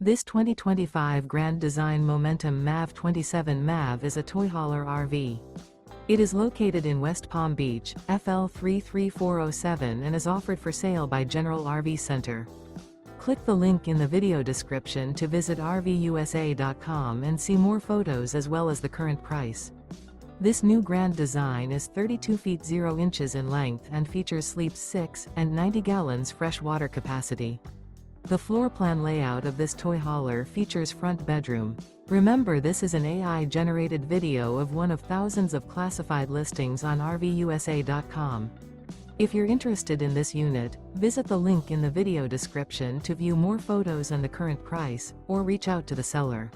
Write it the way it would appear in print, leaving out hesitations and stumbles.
This 2025 Grand Design Momentum MAV 27 MAV is a toy hauler RV. It is located in West Palm Beach, FL 33407 and is offered for sale by General RV Center. Click the link in the video description to visit RVUSA.com and see more photos as well as the current price. This new Grand Design is 32 feet 0 inches in length and features sleeps 6 and 90 gallons fresh water capacity. The floor plan layout of this toy hauler features front bedroom. Remember, this is an AI-generated video of one of thousands of classified listings on RVUSA.com. If you're interested in this unit, visit the link in the video description to view more photos and the current price, or reach out to the seller.